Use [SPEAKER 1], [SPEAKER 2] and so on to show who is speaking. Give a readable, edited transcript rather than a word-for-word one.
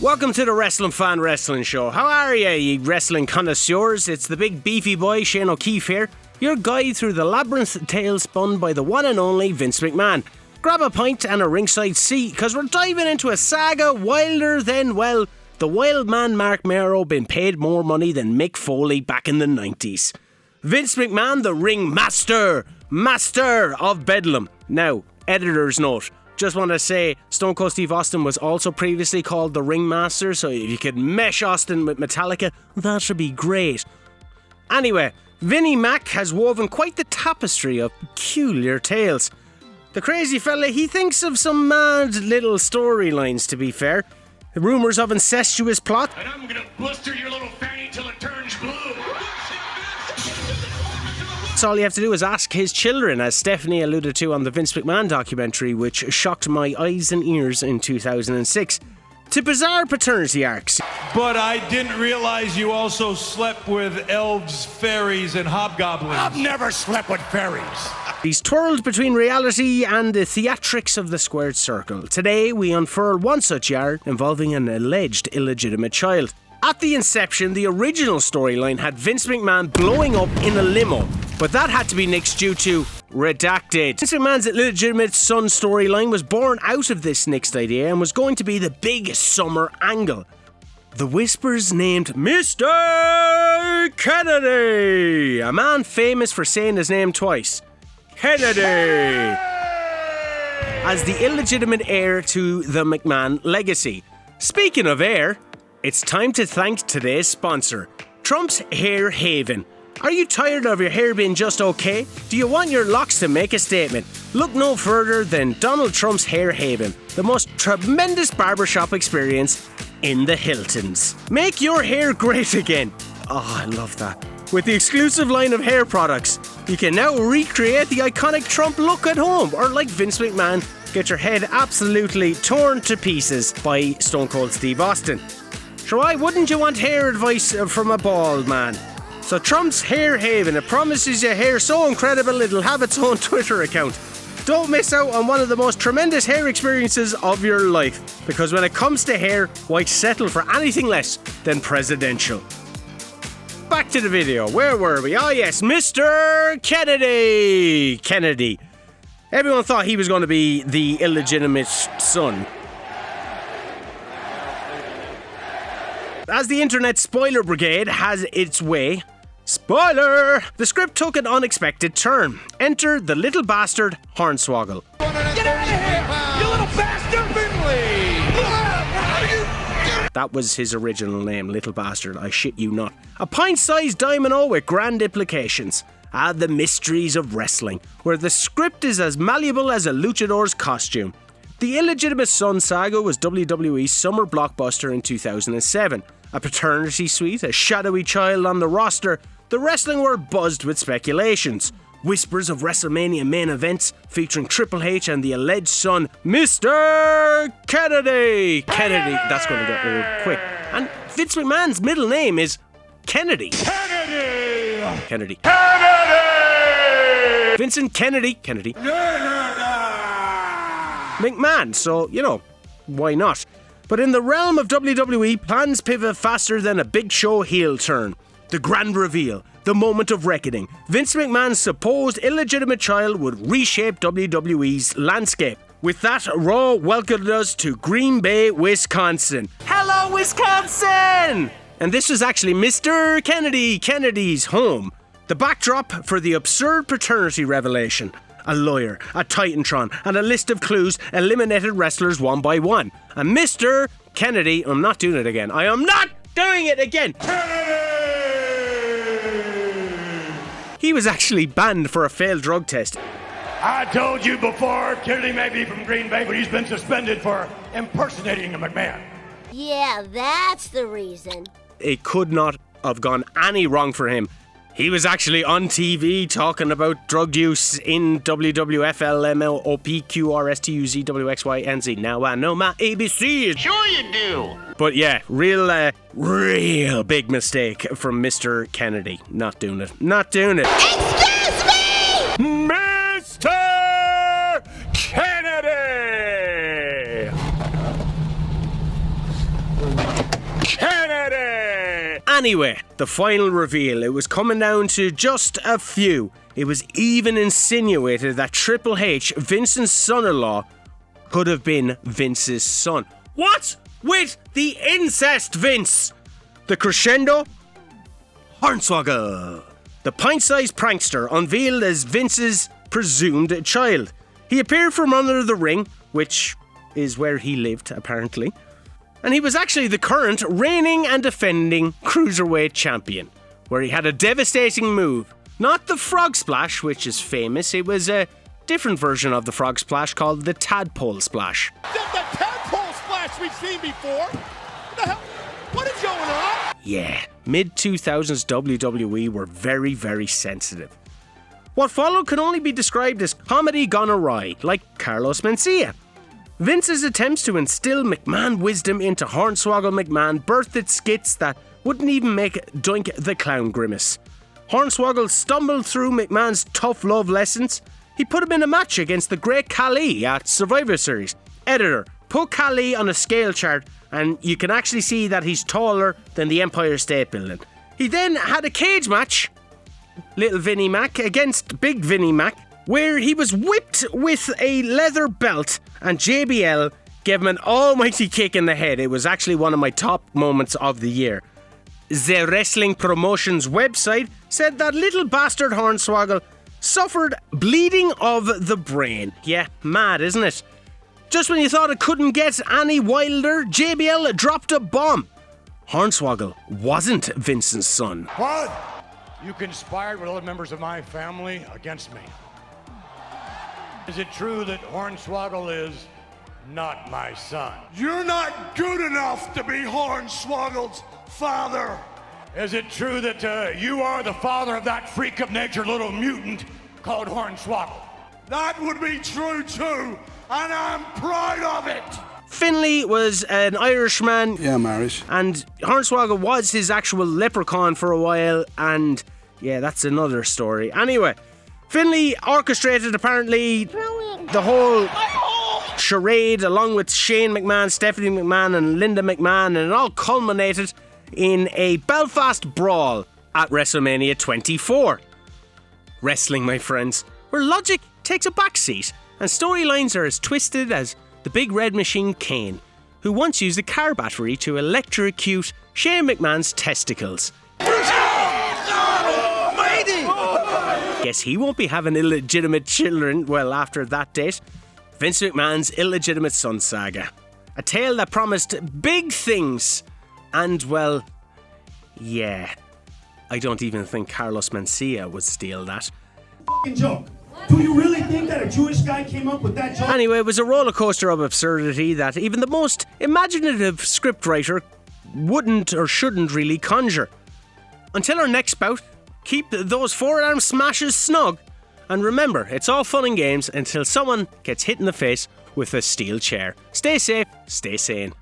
[SPEAKER 1] Welcome to the Wrestling Fan Wrestling Show. How are you wrestling connoisseurs? It's the big beefy boy Shane O'Keefe here, your guide through the labyrinth tale spun by the one and only Vince McMahon. Grab a pint and a ringside seat, because we're diving into a saga wilder than, well, the wild man Mark Mero been paid more money than Mick Foley back in the 90s. Vince McMahon, the ring master of Bedlam. Now, editor's note. Just want to say, Stone Cold Steve Austin was also previously called the Ringmaster, so if you could mesh Austin with Metallica, that should be great. Anyway, Vinnie Mac has woven quite the tapestry of peculiar tales. The crazy fella, he thinks of some mad little storylines, to be fair. The rumours of incestuous plot.
[SPEAKER 2] And I'm gonna blister your little fanny till it turns blue.
[SPEAKER 1] All you have to do is ask his children, as Stephanie alluded to on the Vince McMahon documentary, which shocked my eyes and ears in 2006, to bizarre paternity arcs.
[SPEAKER 3] But I didn't realize you also slept with elves, fairies, and hobgoblins.
[SPEAKER 2] I've never slept with fairies.
[SPEAKER 1] He's twirled between reality and the theatrics of the squared circle. Today, we unfurl one such yarn involving an alleged illegitimate child. At the inception, the original storyline had Vince McMahon blowing up in a limo, but that had to be nixed due to redacted. Vince McMahon's Illegitimate Son storyline was born out of this nixed idea and was going to be the big summer angle. The Whispers named Mr. Kennedy, a man famous for saying his name twice, Kennedy, as the illegitimate heir to the McMahon legacy. Speaking of heir, it's time to thank today's sponsor, Trump's Hair Haven. Are you tired of your hair being just okay? Do you want your locks to make a statement? Look no further than Donald Trump's Hair Haven, the most tremendous barbershop experience in the Hiltons. Make your hair great again. Oh, I love that. With the exclusive line of hair products, you can now recreate the iconic Trump look at home, or like Vince McMahon, get your head absolutely torn to pieces by Stone Cold Steve Austin. So why wouldn't you want hair advice from a bald man? So Trump's Hair Haven, it promises you hair so incredible it'll have its own Twitter account. Don't miss out on one of the most tremendous hair experiences of your life, because when it comes to hair, why settle for anything less than presidential? Back to the video, where were we? Oh yes, Mr. Kennedy. Everyone thought he was going to be the illegitimate son. As the internet spoiler brigade has its way, spoiler! The script took an unexpected turn. Enter the little bastard Hornswoggle.
[SPEAKER 2] Get out of here, you little bastard!
[SPEAKER 1] That was his original name, Little Bastard, I shit you not. A pint-sized domino with grand implications. The mysteries of wrestling, where the script is as malleable as a luchador's costume. The Illegitimate Son saga was WWE's summer blockbuster in 2007. A paternity suite, a shadowy child on the roster, the wrestling world buzzed with speculations. Whispers of Wrestlemania main events featuring Triple H and the alleged son, Mr. Kennedy. Kennedy, that's going to get old quick. And Vince McMahon's middle name is Kennedy. Kennedy. Vincent Kennedy. McMahon, so, you know, why not? But in the realm of WWE, plans pivot faster than a Big Show heel turn. The grand reveal, the moment of reckoning. Vince McMahon's supposed illegitimate child would reshape WWE's landscape. With that, Raw welcomed us to Green Bay, Wisconsin. Hello, Wisconsin! And this was actually Mr. Kennedy's home. The backdrop for the absurd paternity revelation. A lawyer, a Titantron, and a list of clues eliminated wrestlers one by one. And Mr. Kennedy, I'm not doing it again. I am not doing it again! He was actually banned for a failed drug test.
[SPEAKER 2] I told you before, Kennedy may be from Green Bay, but he's been suspended for impersonating a McMahon.
[SPEAKER 4] Yeah, that's the reason.
[SPEAKER 1] It could not have gone any wrong for him. He was actually on TV talking about drug use in WWF, LMNOP, QRSTUZ, WXYNZ. Now I know my ABCs.
[SPEAKER 2] Sure you do.
[SPEAKER 1] But yeah, real big mistake from Mr. Kennedy. Not doing it.
[SPEAKER 4] Excuse me!
[SPEAKER 2] Mr. Kennedy!
[SPEAKER 1] Anyway, the final reveal, it was coming down to just a few. It was even insinuated that Triple H, Vince's son-in-law, could have been Vince's son. What? With the incest, Vince? The crescendo? Hornswoggle. The pint-sized prankster unveiled as Vince's presumed child. He appeared from under the ring, which is where he lived, apparently. And he was actually the current reigning and defending Cruiserweight champion, where he had a devastating move. Not the frog splash, which is famous. It was a different version of the frog splash called the tadpole splash.
[SPEAKER 5] The tadpole splash we've seen before? What the hell? What is going on?
[SPEAKER 1] Yeah, mid-2000s WWE were very, very sensitive. What followed could only be described as comedy gone awry, like Carlos Mencia. Vince's attempts to instill McMahon wisdom into Hornswoggle McMahon birthed skits that wouldn't even make Doink the Clown grimace. Hornswoggle stumbled through McMahon's tough love lessons. He put him in a match against the Great Khali at Survivor Series. Editor, put Khali on a scale chart and you can actually see that he's taller than the Empire State Building. He then had a cage match, Little Vinnie Mac against Big Vinnie Mac, where he was whipped with a leather belt and JBL gave him an almighty kick in the head. It was actually one of my top moments of the year. The Wrestling Promotions website said that little bastard Hornswoggle suffered bleeding of the brain. Yeah, mad, isn't it? Just when you thought it couldn't get any wilder, JBL dropped a bomb. Hornswoggle wasn't Vince's son.
[SPEAKER 2] What? You conspired with other members of my family against me. Is it true that Hornswoggle is not my son?
[SPEAKER 5] You're not good enough to be Hornswoggle's father.
[SPEAKER 2] Is it true that you are the father of that freak of nature little mutant called Hornswoggle?
[SPEAKER 5] That would be true too, and I'm proud of it.
[SPEAKER 1] Finlay was an Irishman.
[SPEAKER 6] Yeah, I'm Irish.
[SPEAKER 1] And Hornswoggle was his actual leprechaun for a while, and yeah, that's another story. Anyway, Finlay orchestrated apparently the whole charade along with Shane McMahon, Stephanie McMahon and Linda McMahon, and it all culminated in a Belfast Brawl at Wrestlemania 24. Wrestling, my friends, where logic takes a backseat and storylines are as twisted as the Big Red Machine Kane, who once used a car battery to electrocute Shane McMahon's testicles. Guess he won't be having illegitimate children, well, after that date. Vince McMahon's Illegitimate Son saga. A tale that promised big things. And, well, yeah. I don't even think Carlos Mencia would steal that.
[SPEAKER 7] Joke. Do you really think that a Jewish guy came up with that joke?
[SPEAKER 1] Anyway, it was a roller coaster of absurdity that even the most imaginative scriptwriter wouldn't or shouldn't really conjure. Until our next bout, keep those forearm smashes snug. And remember, it's all fun and games until someone gets hit in the face with a steel chair. Stay safe, stay sane.